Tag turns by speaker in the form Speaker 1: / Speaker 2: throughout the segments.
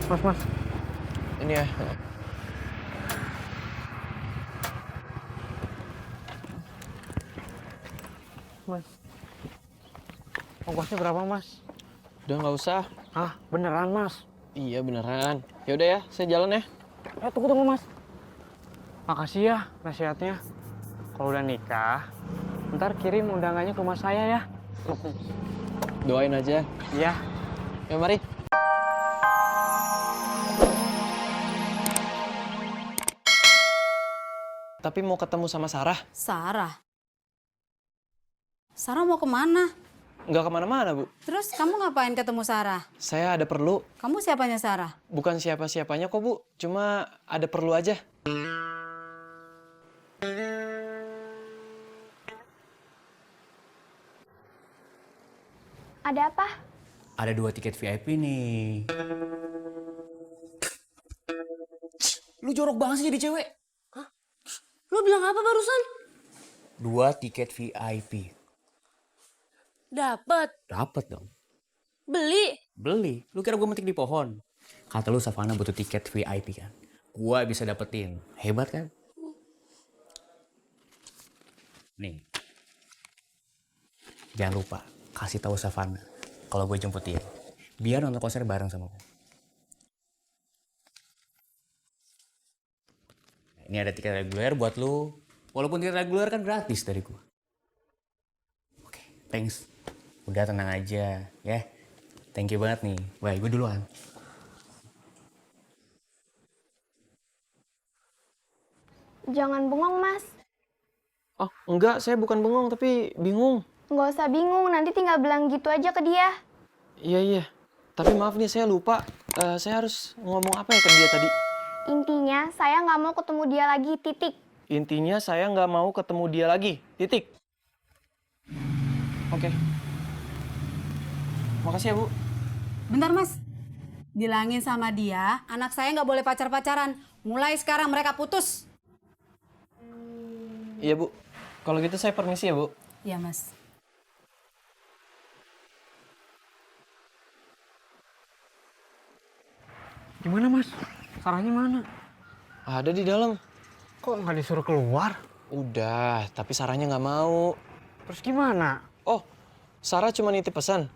Speaker 1: Mas.
Speaker 2: Ini ya.
Speaker 1: Mas. Ongkosnya berapa, Mas?
Speaker 2: Udah nggak usah.
Speaker 1: Ah, beneran, Mas.
Speaker 2: Iya beneran. Ya udah ya, saya jalan ya.
Speaker 1: Tunggu, Mas. Makasih ya nasihatnya. Kalau udah nikah, ntar kirim undangannya ke rumah saya ya.
Speaker 2: Doain aja.
Speaker 1: Iya.
Speaker 2: Ya mari. Tapi mau ketemu sama Sarah?
Speaker 3: Sarah? Sarah mau kemana?
Speaker 2: Nggak kemana-mana, Bu.
Speaker 3: Terus kamu ngapain ketemu Sarah?
Speaker 2: Saya ada perlu.
Speaker 3: Kamu siapanya Sarah?
Speaker 2: Bukan siapa-siapanya kok, Bu. Cuma ada perlu aja.
Speaker 4: Ada apa?
Speaker 5: Ada 2 tiket VIP nih. Lu jorok banget sih jadi cewek.
Speaker 3: Lu bilang apa barusan?
Speaker 5: 2 tiket VIP. Dapet dong. Beli. Lu kira gue metik di pohon? Kata lu Savana butuh tiket VIP kan? Gua bisa dapetin. Hebat kan? Nih. Jangan lupa kasih tahu Savana kalau gue jemput dia. Biar nonton konser bareng sama gue. Ini ada tiket reguler buat lu. Walaupun tiket reguler kan gratis dari gue. Oke, thanks. Udah tenang aja, ya. Thank you banget nih. Bye, gue duluan.
Speaker 4: Jangan bengong, Mas.
Speaker 2: Oh, enggak. Saya bukan bengong, tapi bingung.
Speaker 4: Nggak usah bingung, nanti tinggal bilang gitu aja ke dia.
Speaker 2: Iya. Tapi maaf nih, saya lupa. Saya harus ngomong apa ya ke dia tadi?
Speaker 4: Intinya, saya nggak mau ketemu dia lagi, titik.
Speaker 2: Intinya saya nggak mau ketemu dia lagi. Titik. Oke. Makasih ya, Bu.
Speaker 3: Bentar Mas. Bilangin sama dia, anak saya nggak boleh pacar-pacaran. Mulai sekarang mereka putus.
Speaker 2: Iya, Bu. Kalau gitu saya permisi ya, Bu.
Speaker 3: Iya Mas.
Speaker 1: Gimana, Mas? Sarahnya mana?
Speaker 2: Ada di dalam.
Speaker 1: Kok nggak disuruh keluar?
Speaker 2: Udah, tapi Sarahnya nggak mau.
Speaker 1: Terus gimana?
Speaker 2: Oh, Sarah cuma nitip pesan.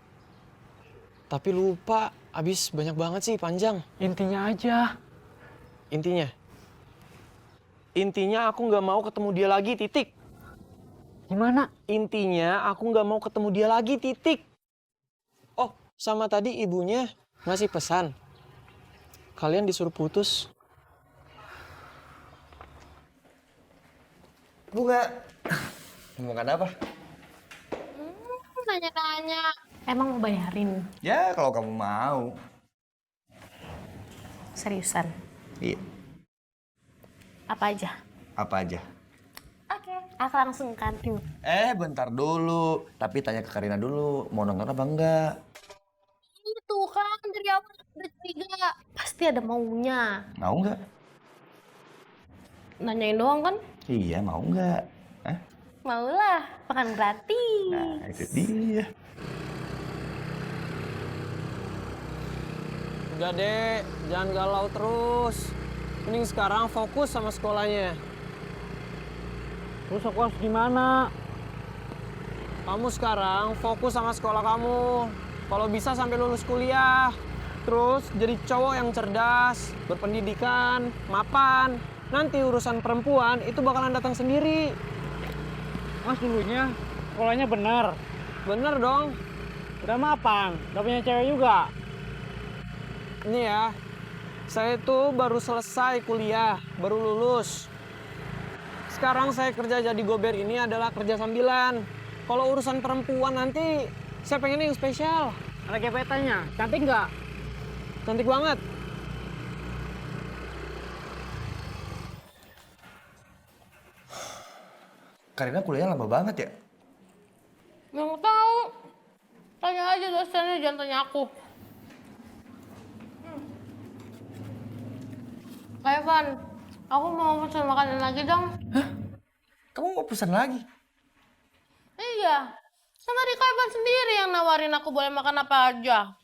Speaker 2: Tapi lupa, abis banyak banget sih, panjang.
Speaker 1: Intinya aja.
Speaker 2: Intinya? Intinya aku nggak mau ketemu dia lagi, titik.
Speaker 1: Gimana?
Speaker 2: Intinya aku nggak mau ketemu dia lagi, titik. Oh, sama tadi ibunya ngasih pesan. Kalian disuruh putus.
Speaker 6: Bunga. Bunga apa?
Speaker 4: Nanya-nanya. Emang mau bayarin?
Speaker 6: Ya, kalau kamu mau.
Speaker 4: Seriusan?
Speaker 6: Iya.
Speaker 4: Apa aja?
Speaker 6: Apa aja?
Speaker 4: Oke, aku langsung kantin.
Speaker 6: Bentar dulu. Tapi tanya ke Karina dulu. Mau nonton apa enggak?
Speaker 4: Itu kan dari awal udah curiga. Pasti ada maunya.
Speaker 6: Mau enggak?
Speaker 4: Nanyain doang kan?
Speaker 6: Iya, mau enggak? Hah?
Speaker 4: Maulah, makan gratis.
Speaker 6: Nah, itu dia.
Speaker 2: Udah deh, jangan galau terus. Mending sekarang fokus sama sekolahnya.
Speaker 1: Terus aku harus gimana?
Speaker 2: Kamu sekarang fokus sama sekolah kamu. Kalau bisa sampai lulus kuliah. Terus jadi cowok yang cerdas, berpendidikan, mapan. Nanti urusan perempuan itu bakalan datang sendiri.
Speaker 1: Mas dulunya sekolahnya bener.
Speaker 2: Bener dong.
Speaker 1: Udah mapan, udah punya cewek juga.
Speaker 2: Ini ya, saya tuh baru selesai kuliah, baru lulus. Sekarang saya kerja jadi gober ini adalah kerja sambilan. Kalau urusan perempuan nanti, saya pengennya yang spesial.
Speaker 1: Ada gebetannya, cantik nggak?
Speaker 2: Cantik banget.
Speaker 6: Karina kuliahnya lama banget ya?
Speaker 4: Nggak tahu. Tanya aja dosennya, jangan tanya aku. Evan, aku mau pesan makanan lagi dong.
Speaker 6: Kamu mau pesan lagi?
Speaker 4: Iya, kan tadi Kak Evan sendiri yang nawarin aku boleh makan apa aja.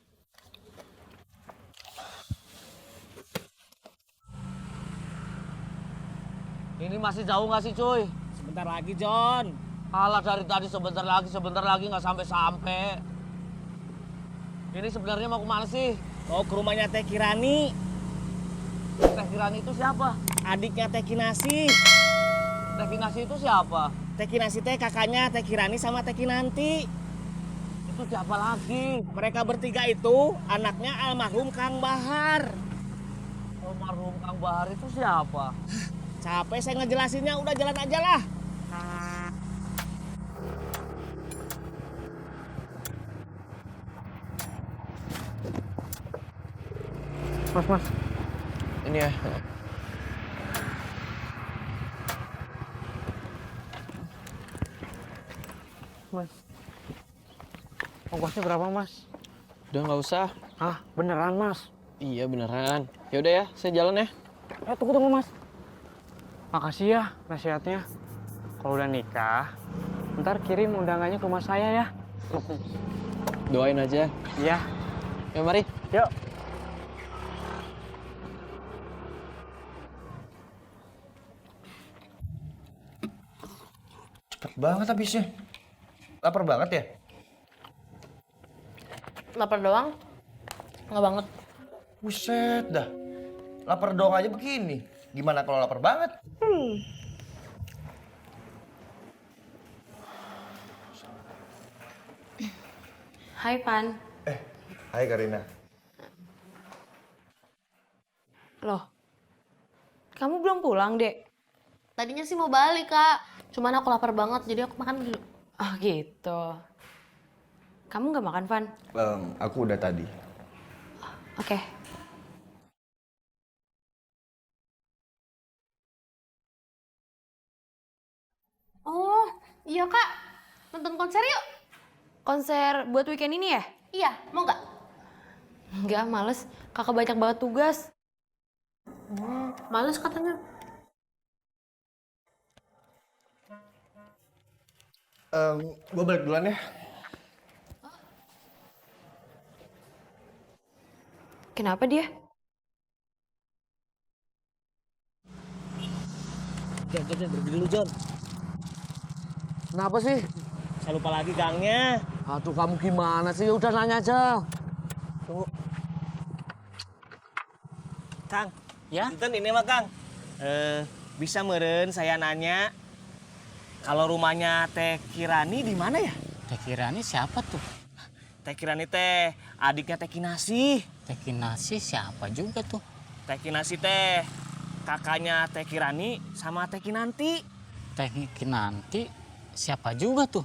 Speaker 2: Ini masih jauh nggak sih, cuy?
Speaker 7: Sebentar lagi, John.
Speaker 2: Alah, dari tadi sebentar lagi nggak sampai-sampai. Ini sebenarnya mau kemana sih?
Speaker 7: Mau ke rumahnya Teh Kirani.
Speaker 2: Teh Kirani itu siapa?
Speaker 7: Adiknya Teh Kinasi.
Speaker 2: Teh Kinasi itu siapa?
Speaker 7: Teh Kinasi teh kakaknya Teh Kirani sama Teh Kinanti.
Speaker 2: Itu siapa lagi?
Speaker 7: Mereka bertiga itu anaknya almarhum Kang Bahar.
Speaker 2: Almarhum Kang Bahar itu siapa?
Speaker 7: Capek saya ngejelasinnya, udah jalan aja lah.
Speaker 1: Mas.
Speaker 2: Ini ya.
Speaker 1: Mas. Ongkosnya berapa, Mas?
Speaker 2: Udah nggak usah.
Speaker 1: Hah, beneran, Mas?
Speaker 2: Iya beneran. Ya udah ya, saya jalan ya.
Speaker 1: Tunggu, Mas. Makasih ya nasihatnya. Kalau udah nikah, ntar kirim undangannya ke rumah saya ya.
Speaker 2: Doain aja.
Speaker 1: Iya.
Speaker 2: Ya mari.
Speaker 1: Yuk.
Speaker 6: Cepet banget habisnya. Lapar banget ya?
Speaker 4: Lapar doang? Nggak banget.
Speaker 6: Buset dah. Lapar doang aja begini. Gimana kalau lapar banget?
Speaker 4: Hai, Pan.
Speaker 6: Hai Karina.
Speaker 4: Loh, kamu belum pulang, Dek? Tadinya sih mau balik, Kak. Cuman aku lapar banget, jadi aku makan dulu. Oh, gitu. Kamu nggak makan, Van?
Speaker 6: Aku udah tadi.
Speaker 4: Oke. Oh, iya, Kak. Nonton konser yuk.
Speaker 8: Konser buat weekend ini ya?
Speaker 4: Iya, mau nggak?
Speaker 8: Enggak, males. Kakak banyak banget tugas.
Speaker 4: Males katanya.
Speaker 6: Gue balik duluan ya.
Speaker 8: Kenapa dia?
Speaker 7: John, berhenti dulu, John.
Speaker 2: Kenapa sih?
Speaker 7: Saya lupa lagi gangnya.
Speaker 2: Aduh, kamu gimana sih? Udah nanya aja.
Speaker 7: Tunggu. Kang,
Speaker 5: Ya?
Speaker 7: Enten ini mah Kang. Bisa meren saya nanya, kalau rumahnya Teh Kirani di mana ya?
Speaker 5: Teh Kirani siapa tuh?
Speaker 7: Teh Kirani teh adiknya Teh Kinasi.
Speaker 5: Teh Kinasi siapa juga tuh?
Speaker 7: Teh Kinasi teh kakaknya Teh Kirani sama Teh Kinanti.
Speaker 5: Teh Kinanti siapa juga tuh?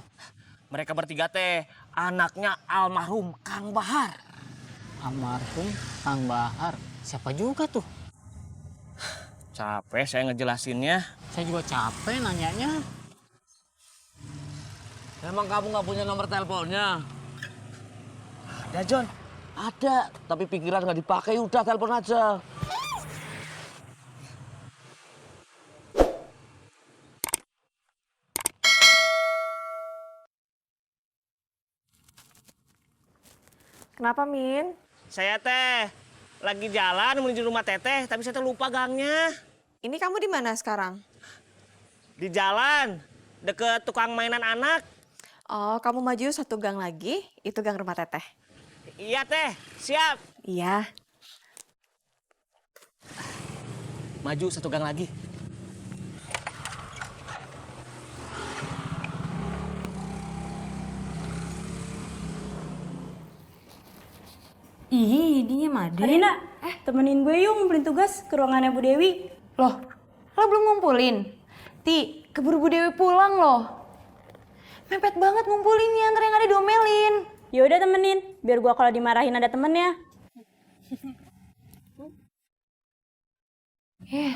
Speaker 7: Mereka bertiga teh anaknya almarhum Kang Bahar.
Speaker 5: Almarhum Kang Bahar. Siapa juga tuh?
Speaker 7: Capek saya ngejelasinnya.
Speaker 5: Saya juga capek nanyanya.
Speaker 2: Emang kamu nggak punya nomor teleponnya?
Speaker 7: Ada John.
Speaker 2: Ada, tapi pikiran nggak dipakai. Udah telepon aja.
Speaker 8: Kenapa, Min?
Speaker 7: Saya teh lagi jalan menuju rumah Teteh, tapi saya teh lupa gangnya.
Speaker 8: Ini kamu di mana sekarang?
Speaker 7: Di jalan, deket tukang mainan anak.
Speaker 8: Oh, kamu maju satu gang lagi, itu gang rumah Teteh.
Speaker 7: Iya teh, siap.
Speaker 8: Iya.
Speaker 7: Maju satu gang lagi.
Speaker 9: Ih, dia Made. Karina, temenin gue yuk ngumpulin tugas ke ruangannya Bu Dewi.
Speaker 8: Loh, lo belum ngumpulin? Ti, keburu Bu Dewi pulang loh. Mepet banget ngumpulinnya, ntar yang ada diomelin.
Speaker 9: Ya udah temenin, biar gue kalau dimarahin ada temennya.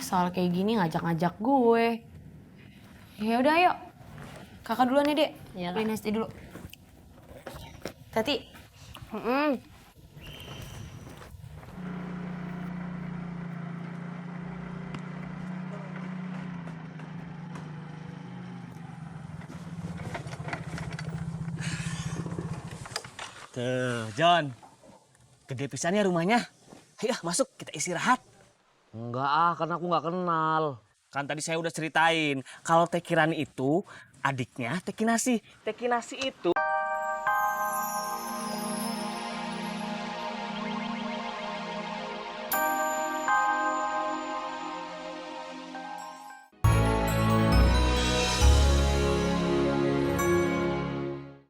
Speaker 8: Soal kayak gini ngajak-ngajak gue. Ya udah ayo. Kakak duluan ya, Dek.
Speaker 4: Iya, Kak.
Speaker 8: Beliin SD dulu. Tati.
Speaker 7: Tuh, John. Gede pisannya rumahnya. Ayo masuk, kita istirahat.
Speaker 2: Enggak ah, karena aku nggak kenal.
Speaker 7: Kan tadi saya udah ceritain kalau Teh Kirani itu adiknya Teh Kinasi. Teh Kinasi itu